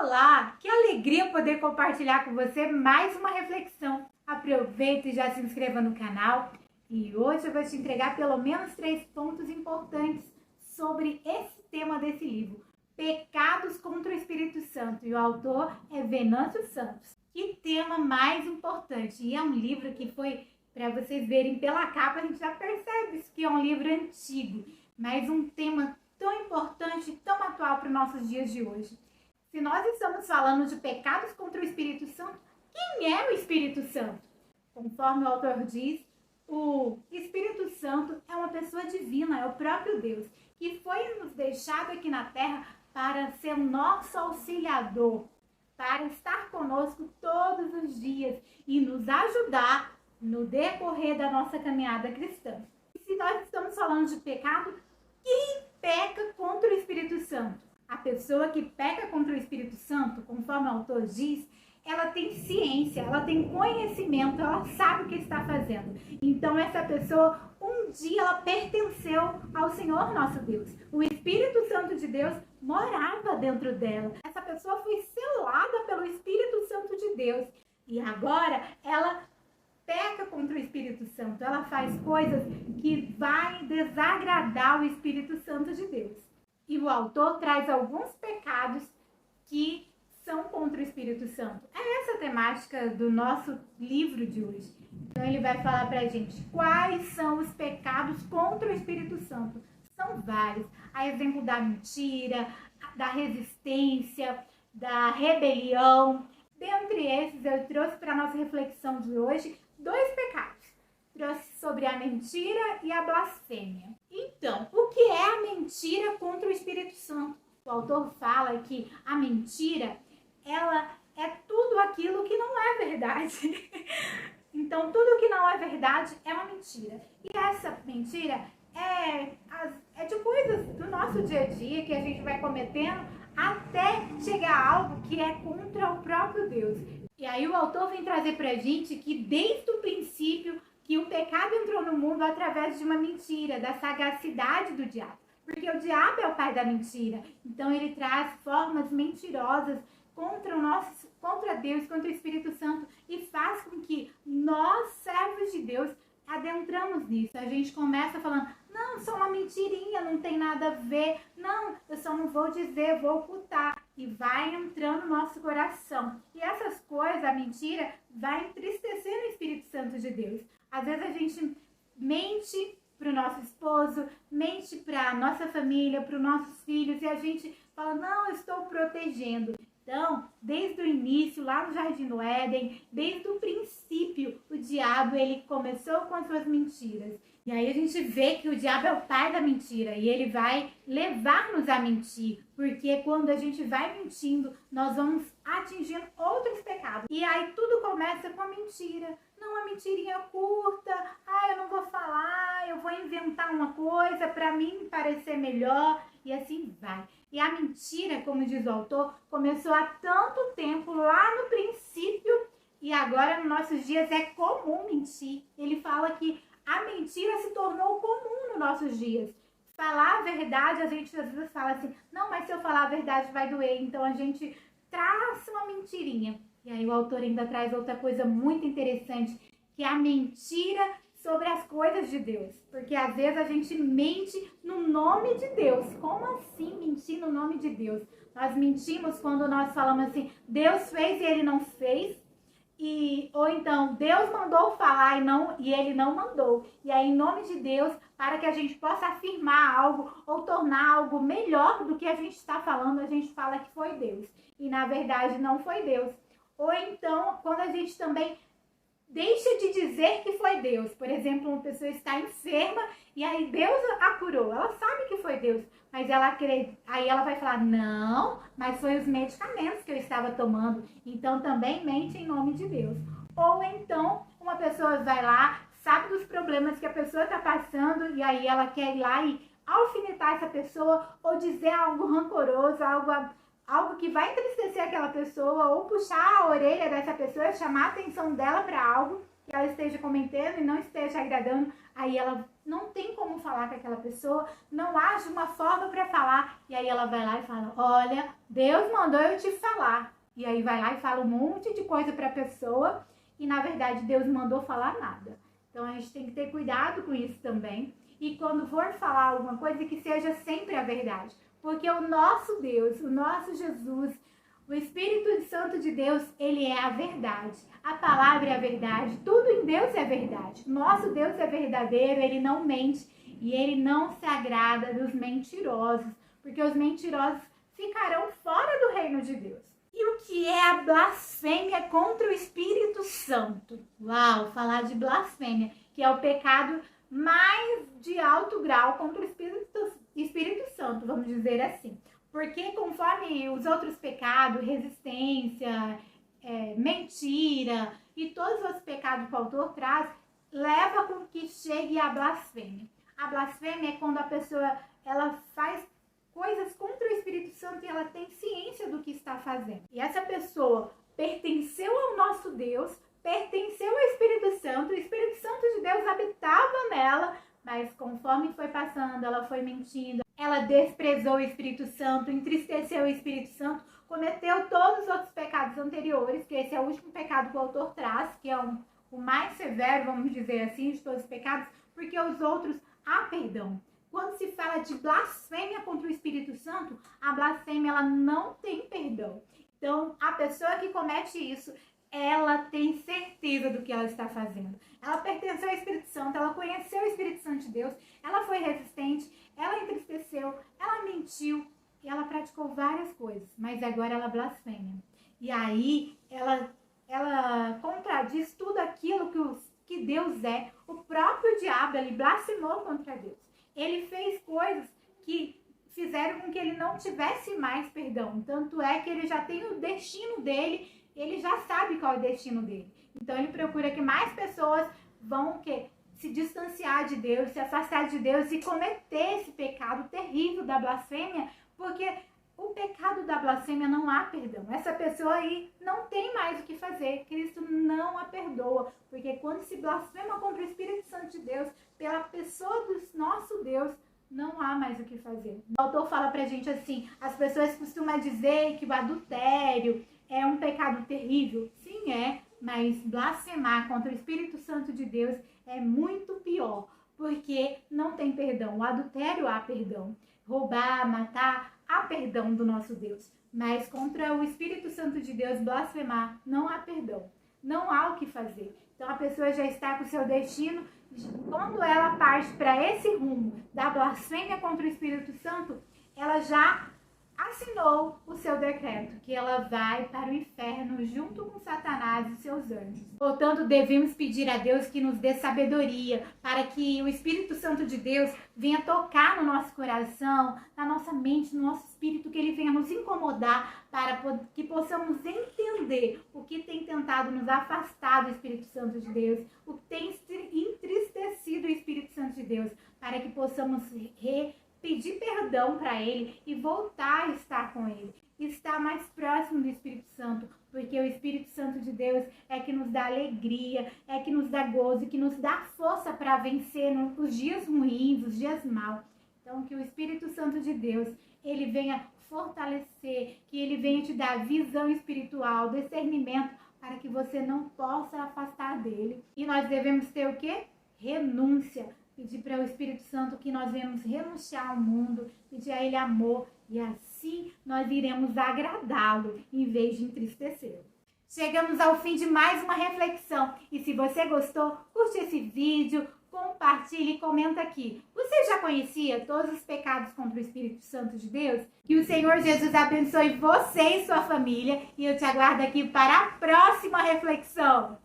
Olá, que alegria poder compartilhar com você mais uma reflexão. Aproveita e já se inscreva no canal. E hoje eu vou te entregar pelo menos 3 pontos importantes sobre esse tema desse livro. Pecados contra o Espírito Santo. E o autor é Venâncio Santos. Que tema mais importante. E é um livro que foi, para vocês verem pela capa, a gente já percebe que é um livro antigo. Mas um tema tão importante, tão atual para os nossos dias de hoje. Se nós estamos falando de pecados contra o Espírito Santo, quem é o Espírito Santo? Conforme o autor diz, o Espírito Santo é uma pessoa divina, é o próprio Deus, que foi nos deixado aqui na terra para ser o nosso auxiliador, para estar conosco todos os dias e nos ajudar no decorrer da nossa caminhada cristã. E se nós estamos falando de pecado, quem peca contra o Espírito Santo? A pessoa que peca contra o Espírito Santo, conforme o autor diz, ela tem ciência, ela tem conhecimento, ela sabe o que está fazendo. Então essa pessoa, um dia ela pertenceu ao Senhor nosso Deus. O Espírito Santo de Deus morava dentro dela. Essa pessoa foi selada pelo Espírito Santo de Deus. E agora ela peca contra o Espírito Santo. Ela faz coisas que vai desagradar o Espírito Santo de Deus. E o autor traz alguns pecados que são contra o Espírito Santo. É essa a temática do nosso livro de hoje. Então ele vai falar pra gente quais são os pecados contra o Espírito Santo. São vários. A exemplo da mentira, da resistência, da rebelião. Dentre esses eu trouxe para a nossa reflexão de hoje 2 pecados. Trouxe sobre a mentira e a blasfêmia. Então, o que é a mentira contra o Espírito Santo? O autor fala que a mentira, ela é tudo aquilo que não é verdade. Então, tudo que não é verdade é uma mentira. E essa mentira é de coisas do nosso dia a dia que a gente vai cometendo até chegar a algo que é contra o próprio Deus. E aí o autor vem trazer pra gente que desde o princípio que o pecado entrou no mundo através de uma mentira, da sagacidade do diabo. Porque o diabo é o pai da mentira. Então ele traz formas mentirosas contra Deus, contra o Espírito Santo e faz com que nós, servos de Deus, adentramos nisso. A gente começa falando, não, só uma mentirinha, não tem nada a ver. Não, eu só não vou dizer, vou ocultar. E vai entrando no nosso coração. E essas coisas, a mentira, vai entristecendo o Espírito Santo de Deus. Às vezes a gente mente para o nosso esposo, mente para a nossa família, para os nossos filhos, e a gente fala, não, eu estou protegendo. Então, desde o início, lá no Jardim do Éden, desde o princípio, o diabo, ele começou com as suas mentiras. E aí a gente vê que o diabo é o pai da mentira e ele vai levar-nos a mentir. Porque quando a gente vai mentindo, nós vamos atingindo outros pecados. E aí tudo começa com a mentira. Não, uma mentirinha curta, eu não vou falar, eu vou inventar uma coisa para mim parecer melhor. E assim vai. E a mentira, como diz o autor, começou há tanto tempo, lá no princípio, e agora nos nossos dias é comum mentir. Ele fala que a mentira se tornou comum nos nossos dias. Falar a verdade, a gente às vezes fala assim, não, mas se eu falar a verdade vai doer, então a gente traça uma mentirinha. E aí o autor ainda traz outra coisa muito interessante, que é a mentira sobre as coisas de Deus. Porque às vezes a gente mente no nome de Deus. Como assim mentir no nome de Deus? Nós mentimos quando nós falamos assim, Deus fez e ele não fez. Ou então, Deus mandou falar e ele não mandou. E aí, em nome de Deus, para que a gente possa afirmar algo ou tornar algo melhor do que a gente está falando, a gente fala que foi Deus. E na verdade não foi Deus. Ou então, quando a gente também deixa de dizer que foi Deus. Por exemplo, uma pessoa está enferma e aí Deus a curou. Ela sabe que foi Deus, mas aí ela vai falar, não, mas foi os medicamentos que eu estava tomando. Então também mente em nome de Deus. Ou então, uma pessoa vai lá, sabe dos problemas que a pessoa está passando e aí ela quer ir lá e alfinetar essa pessoa ou dizer algo rancoroso, algo que vai entristecer aquela pessoa ou puxar a orelha dessa pessoa, chamar a atenção dela para algo que ela esteja comentando e não esteja agradando, aí ela não tem como falar com aquela pessoa, não acha uma forma para falar. E aí ela vai lá e fala, olha, Deus mandou eu te falar. E aí vai lá e fala um monte de coisa para a pessoa e na verdade Deus não mandou falar nada. Então a gente tem que ter cuidado com isso também. E quando for falar alguma coisa, que seja sempre a verdade. Porque o nosso Deus, o nosso Jesus, o Espírito Santo de Deus, ele é a verdade. A palavra é a verdade. Tudo em Deus é verdade. Nosso Deus é verdadeiro, ele não mente. E ele não se agrada dos mentirosos. Porque os mentirosos ficarão fora do reino de Deus. E o que é a blasfêmia contra o Espírito Santo? Uau, falar de blasfêmia, que é o pecado mais de alto grau contra o Espírito Santo, vamos dizer assim. Porque conforme os outros pecados, resistência, mentira e todos os outros pecados que o autor traz, leva com que chegue a blasfêmia. A blasfêmia é quando a pessoa ela faz coisas contra o Espírito Santo e ela tem ciência do que está fazendo. E essa pessoa pertenceu ao nosso Deus, pertenceu ao Espírito Santo, o Espírito Santo de Deus habitava nela, mas conforme foi passando, ela foi mentindo, ela desprezou o Espírito Santo, entristeceu o Espírito Santo, cometeu todos os outros pecados anteriores, que esse é o último pecado que o autor traz, que é o mais severo, vamos dizer assim, de todos os pecados, porque os outros há perdão. Quando se fala de blasfêmia contra o Espírito Santo, a blasfêmia ela não tem perdão. Então, a pessoa que comete isso, ela tem certeza do que ela está fazendo. Ela pertenceu ao Espírito Santo, ela conheceu o Espírito Santo de Deus, ela foi resistente, ela entristeceu, ela mentiu e ela praticou várias coisas, mas agora ela blasfêmia. E aí, ela contradiz tudo aquilo que Deus é. O próprio diabo, ele blasfemou contra Deus. Ele fez coisas que fizeram com que ele não tivesse mais perdão. Tanto é que ele já tem o destino dele, ele já sabe qual é o destino dele. Então ele procura que mais pessoas vão se distanciar de Deus, se afastar de Deus e cometer esse pecado terrível da blasfêmia, porque o pecado da blasfêmia não há perdão. Essa pessoa aí não tem mais o que fazer. Cristo não a perdoa, porque quando se blasfema contra o Espírito Santo de Deus, pela pessoa do nosso Deus, não há mais o que fazer. O autor fala pra gente assim, as pessoas costumam dizer que o adultério é um pecado terrível. Sim, é, mas blasfemar contra o Espírito Santo de Deus é muito pior, porque não tem perdão. O adultério há perdão. Roubar, matar, há perdão do nosso Deus. Mas contra o Espírito Santo de Deus, blasfemar, não há perdão. Não há o que fazer. Então a pessoa já está com o seu destino. Quando ela parte para esse rumo da blasfêmia contra o Espírito Santo, ela já assinou o seu decreto, que ela vai para o inferno junto com Satanás e seus anjos. Portanto, devemos pedir a Deus que nos dê sabedoria, para que o Espírito Santo de Deus venha tocar no nosso coração, na nossa mente, no nosso espírito, que ele venha nos incomodar, para que possamos entender o que tem tentado nos afastar do Espírito Santo de Deus, o que tem entristecido o Espírito Santo de Deus, para que possamos pedir perdão para ele e voltar a estar com ele, estar mais próximo do Espírito Santo, porque o Espírito Santo de Deus é que nos dá alegria, é que nos dá gozo, que nos dá força para vencer os dias ruins, os dias maus. Então, que o Espírito Santo de Deus, ele venha fortalecer, que ele venha te dar visão espiritual, discernimento, para que você não possa afastar dele. E nós devemos ter o quê? Renúncia. Pedir para o Espírito Santo que nós venhamos renunciar ao mundo, pedir a ele amor, e assim nós iremos agradá-lo em vez de entristecê-lo. Chegamos ao fim de mais uma reflexão. E se você gostou, curte esse vídeo, compartilhe e comenta aqui. Você já conhecia todos os pecados contra o Espírito Santo de Deus? Que o Senhor Jesus abençoe você e sua família. E eu te aguardo aqui para a próxima reflexão.